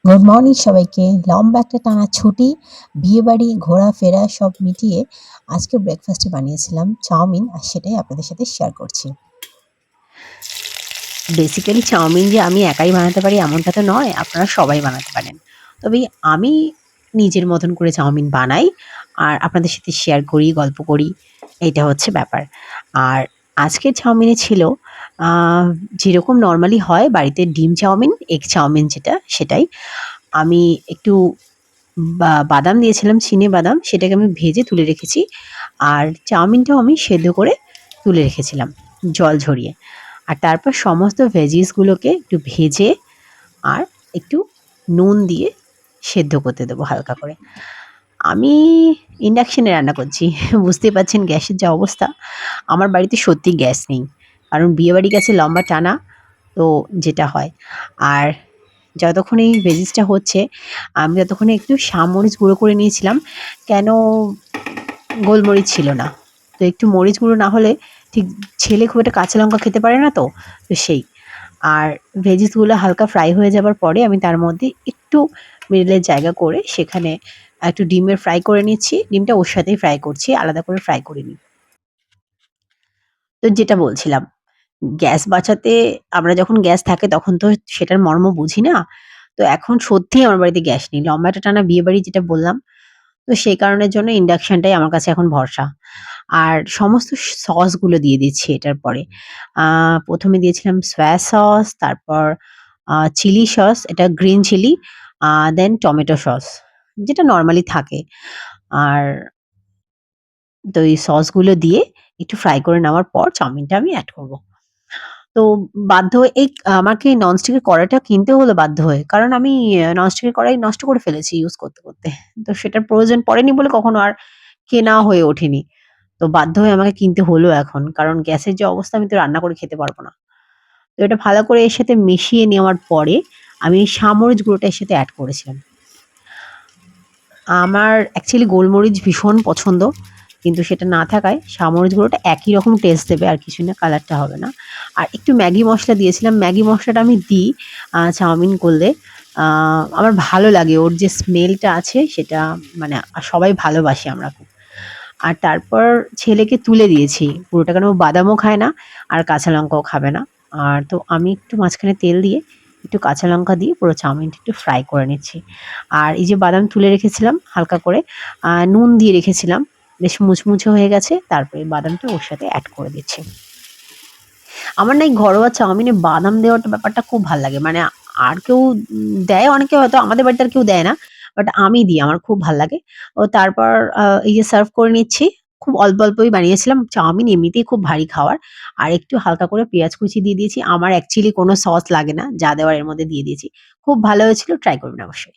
Good morning সবাইকে। লম্বা একটা টানা ছুটি, বিয়েবাড়ি, ঘোরাফেরা সব মিটিয়ে আজকে ব্রেকফাস্টে বানিয়েছিলাম চাউমিন আর সেটাই আপনাদের সাথে শেয়ার করছি। বেসিক্যালি চাউমিন যে আমি একাই বানাতে পারি এমনটা তো নয়, আপনারা সবাই বানাতে পারেন। তবে আমি নিজের মতন করে চাউমিন বানাই আর আপনাদের সাথে শেয়ার করি, গল্প করি। এইটা হচ্ছে ব্যাপার। আর আজকের চাউমিনে ছিল আ যেরকম নরমালি হয় বাড়িতে ডিম চাউমিন, এগ চাউমিন যেটা সেটাই। আমি একটু বাদাম দিয়েছিলাম, চিনে বাদাম, সেটাকে আমি ভেজে তুলে রেখেছি। আর চাউমিনটাও আমি সেদ্ধ করে তুলে রেখেছিলাম জল ঝরিয়ে। আর তারপর সমস্ত ভেজিস গুলোকে একটু ভেজে আর একটু নুন দিয়ে সেদ্ধ করতে দেবো হালকা করে। আমি ইন্ডাকশনে রান্না করছি। বুঝতেই পারছেন গ্যাসের যা অবস্থা। আমার বাড়িতে সত্যিই গ্যাস নেই। কারণ বিয়েবাড়ি গেছে লম্বা টানা, তো যেটা হয়। আর যতক্ষণ এই ভেজিসটা হচ্ছে, আমি ততক্ষণে একটু মরিচ গুঁড়ো করে নিয়েছিলাম। কেন গোলমরিচ ছিল না। তো একটু মরিচ গুঁড়ো না হলে ঠিক ছেলে খুব একটা কাঁচা লঙ্কা খেতে পারে না তো, তো সেই। আর ভেজিসগুলো হালকা ফ্রাই হয়ে যাবার পরে আমি তার মধ্যে একটু মিডলের জায়গা করে সেখানে একটু ডিমের ফ্রাই করে নিচ্ছি। ডিমটা ওর সাথেই ফ্রাই করছি, আলাদা করে ফ্রাই করিনি। তো যেটা বলছিলাম, গ্যাস বাঁচাতে আমরা যখন গ্যাস থাকে তখন তো সেটার মর্ম বুঝি না। তো এখন সত্যিই আমার বাড়িতে গ্যাস নেই। লম্বা একটা টানা বিয়েবাড়ি যেটা বললাম, তো সেই কারণের জন্য ইন্ডাকশনটাই আমার কাছে এখন ভরসা। আর সমস্ত সসগুলো দিয়ে দিচ্ছি এটার পরে। ১ম এ দিয়েছিলাম সোয়া সস, তারপর চিলি সস, এটা গ্রিন চিলি, দেন টমেটো সস, যেটা নরমালি থাকে। আর তো এই সসগুলো দিয়ে একটু ফ্রাই করে নেওয়ার পর চাউমিনটা আমি এড করব। তো বাধ্য হয়ে আমাকে ননস্টিকের কড়াইটা কিনতে হলো বাধ্য হয়ে। কারণ আমি ননস্টিকের কড়াই নষ্ট করে ফেলেছি ইউজ করতে, করতে। তো সেটার প্রয়োজন পড়েনি বলে কখনো আর কেনা হয়ে ওঠেনি। তো বাধ্য হয়ে আমাকে কিনতে হলো এখন। কারণ গ্যাসের যে অবস্থা আমি তো রান্না করে খেতে পারব না। তো এটা ভালো করে এর সাথে মিশিয়ে নেওয়ার পরে আমি সামরিচ গুঁড়োটা এর সাথে এড করেছিলাম। আমার অ্যাকচুয়ালি গোলমরিচ ভীষণ পছন্দ। কিন্তু সেটা না থাকায় সামরিচ গুঁড়োটা একই রকম টেস্ট দেবে আর কিছুই না, কালারটা হবে না। আর একটু ম্যাগি মসলা দিয়েছিলাম। ম্যাগি মসলাটা আমি দিই চাউমিন করলে। আ আমার ভালো লাগে ওর যে স্মেলটা আছে সেটা, মানে সবাই ভালোবাসি আমরা খুব। আর তারপর ছেলেকে তুলে দিয়েছি পুরোটা, কারণ ও বাদামও খায় না আর কাঁচা লঙ্কাও খাবে না। আর তো আমি একটু মাঝখানে তেল দিয়ে একটু কাঁচা লঙ্কা দিয়ে পুরো চাউমিনটা একটু ফ্রাই করে নিচ্ছি। আর এই যে বাদাম তুলে রেখেছিলাম হালকা করে, নুন দিয়ে রেখেছিলাম, বেশ মুচমুচে হয়ে গেছে। তারপরে বাদামটা ওর সাথে এড করে দিচ্ছি। আমার না এই ঘরোয়া চাউমিনে বাদাম দেওয়াটা ব্যাপারটা খুব ভাল লাগে। মানে আর কেউ দেয়, অনেকে হয়তো, আমাদের বাড়িতে আর কেউ দেয় না। বাট আমি দিই, আমার খুব ভাল লাগে। ও তারপর এই যে সার্ভ করে নিচ্ছি। খুব অল্প, অল্পই বানিয়েছিলাম। চাউমিন এমনিতেই খুব ভারী খাওয়ার। আর একটু হালকা করে পেঁয়াজ কুচি দিয়ে দিয়েছি। আমার অ্যাকচুয়ালি কোনো সস লাগে না। যা দেওয়ার এর মধ্যে দিয়ে দিয়েছি। খুব ভালো হয়েছিল। ট্রাই করবেন অবশ্যই।